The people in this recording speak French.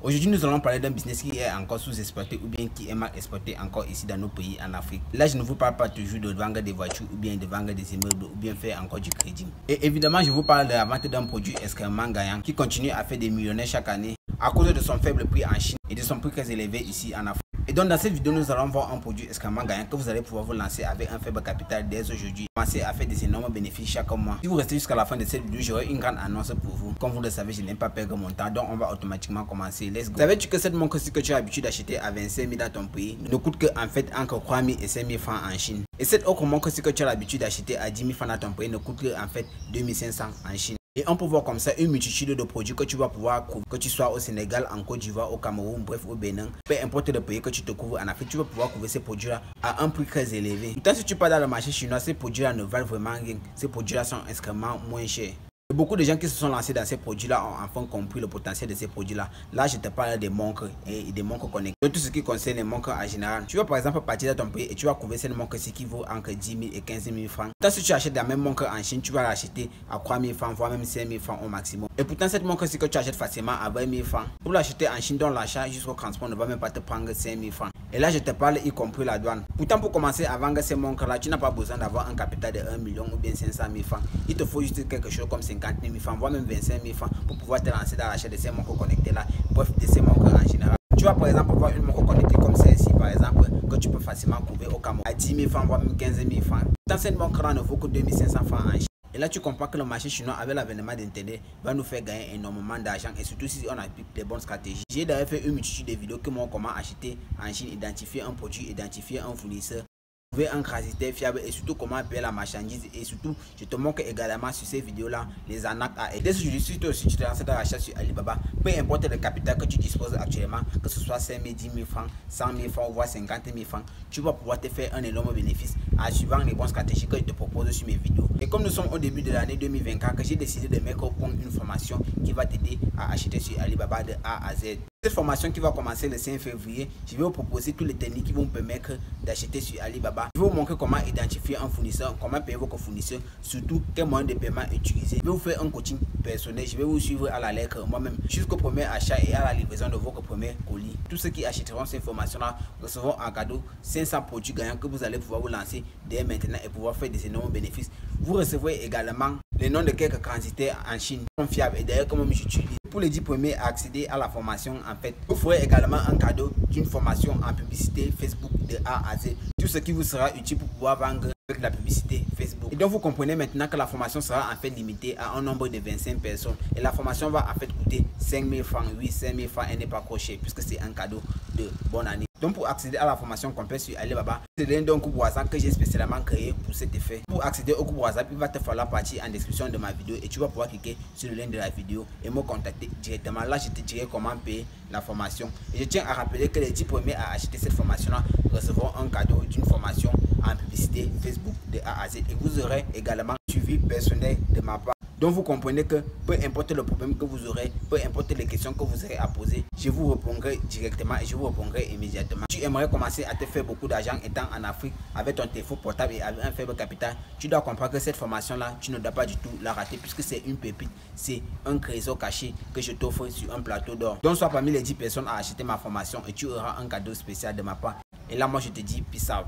Aujourd'hui, nous allons parler d'un business qui est encore sous-exploité ou bien qui est mal exploité encore ici dans nos pays en Afrique. Là, je ne vous parle pas toujours de vendre des voitures ou bien de vendre des immeubles ou bien faire encore du crédit. Et évidemment, je vous parle de la vente d'un produit extrêmement gagnant qui continue à faire des millionnaires chaque année à cause de son faible prix en Chine et de son prix très élevé ici en Afrique. Et donc dans cette vidéo, nous allons voir un produit extrêmement gagnant que vous allez pouvoir vous lancer avec un faible capital dès aujourd'hui. Commencer à faire des énormes bénéfices chaque mois. Si vous restez jusqu'à la fin de cette vidéo, j'aurai une grande annonce pour vous. Comme vous le savez, je n'aime pas perdre mon temps, donc on va automatiquement commencer. Let's go. Savais-tu que cette montre-ci que tu as l'habitude d'acheter à 25 000 dans ton pays ne coûte que en fait entre 3 000 et 5 000 francs en Chine? Et cette autre montre-ci que tu as l'habitude d'acheter à 10 000 francs dans ton pays ne coûte que en fait 2 500 en Chine. Et on peut voir comme ça une multitude de produits que tu vas pouvoir couvrir, que tu sois au Sénégal, en Côte d'Ivoire, au Cameroun, bref au Bénin, peu importe le pays que tu te couvres en Afrique, tu vas pouvoir couvrir ces produits-là à un prix très élevé. Pourtant, si tu pars dans le marché chinois, ces produits-là ne valent vraiment rien. Ces produits-là sont extrêmement moins chers. Et beaucoup de gens qui se sont lancés dans ces produits-là ont enfin compris le potentiel de ces produits-là. Là, je te parle des montres et des montres connectées. De tout ce qui concerne les montres en général. Tu vas par exemple partir dans ton pays et tu vas couvrir cette montre-ci qui vaut entre 10 000 et 15 000 francs. Pourtant, si tu achètes la même montre en Chine, tu vas l'acheter à 3 000 francs, voire même 5 000 francs au maximum. Et pourtant, cette montre-ci que tu achètes facilement à 20 000 francs, pour l'acheter en Chine, dont l'achat jusqu'au transport ne va même pas te prendre 5 000 francs. Et là, je te parle y compris la douane. Pourtant, pour commencer à vendre ces montres-là, tu n'as pas besoin d'avoir un capital de 1 million ou bien 500 000 francs. Il te faut juste quelque chose comme 50 000 francs, voire même 25 000 francs pour pouvoir te lancer dans l'achat de ces montres connectées-là. Bref, de ces montres en général. Tu vas par exemple avoir une montre connectée comme celle-ci, par exemple, que tu peux facilement couvrir au Cameroun à 10 000 francs, voire même 15 000 francs. Pourtant, cette montre-là ne vaut que 2 500 francs en Chine. Et là, tu comprends que le marché chinois, avec l'avènement d'Internet, va nous faire gagner énormément d'argent et surtout si on applique des bonnes stratégies. J'ai d'ailleurs fait une multitude de vidéos qui montrent comment acheter en Chine, identifier un produit, identifier un fournisseur, trouver un créditaire fiable et surtout comment payer la marchandise. Et surtout, je te montre également sur ces vidéos-là les arnaques à aider. Si tu te lances dans l'achat sur Alibaba, peu importe le capital que tu disposes actuellement, que ce soit 5 000, 10 000 francs, 100 000 francs, voire 50 000 francs, tu vas pouvoir te faire un énorme bénéfice en suivant les bonnes stratégies que je te propose sur mes vidéos. Et comme nous sommes au début de l'année 2024, j'ai décidé de mettre au point une formation qui va t'aider à acheter sur Alibaba de A à Z. Cette formation qui va commencer le 5 février, je vais vous proposer toutes les techniques qui vont vous permettre d'acheter sur Alibaba. Je vais vous montrer comment identifier un fournisseur, comment payer votre fournisseur, surtout quel moyen de paiement utiliser. Je vais vous faire un coaching personnel, je vais vous suivre à la lettre moi-même jusqu'au premier achat et à la livraison de votre premier colis. Tous ceux qui achèteront cette formation-là recevront en cadeau 500 produits gagnants que vous allez pouvoir vous lancer dès maintenant et pouvoir faire des énormes bénéfices. Vous recevrez également les noms de quelques quantités en Chine confiables et d'ailleurs comme j'utilise. Pour les 10 premiers à accéder à la formation, en fait, vous ferez également un cadeau d'une formation en publicité Facebook de A à Z. Tout ce qui vous sera utile pour pouvoir vendre avec la publicité Facebook. Et donc vous comprenez maintenant que la formation sera en fait limitée à un nombre de 25 personnes. Et la formation va en fait coûter 5 000 francs. Oui, 5 000 francs, elle n'est pas trop chère puisque c'est un cadeau de bonne année. Donc pour accéder à la formation complète sur Alibaba, c'est un groupe WhatsApp que j'ai spécialement créé pour cet effet. Pour accéder au groupe WhatsApp, il va te falloir partir en description de ma vidéo et tu vas pouvoir cliquer sur le lien de la vidéo et me contacter directement. Là, je te dirai comment payer la formation. Et je tiens à rappeler que les 10 premiers à acheter cette formation-là recevront un cadeau d'une formation en publicité Facebook de A à Z. Et vous aurez également suivi personnel de ma part. Donc vous comprenez que peu importe le problème que vous aurez, peu importe les questions que vous aurez à poser, je vous répondrai directement et je vous répondrai immédiatement. Si tu aimerais commencer à te faire beaucoup d'argent étant en Afrique avec ton téléphone portable et avec un faible capital, tu dois comprendre que cette formation-là, tu ne dois pas du tout la rater puisque c'est une pépite, c'est un trésor caché que je t'offre sur un plateau d'or. Donc sois parmi les 10 personnes à acheter ma formation et tu auras un cadeau spécial de ma part. Et là, moi, je te dis peace out.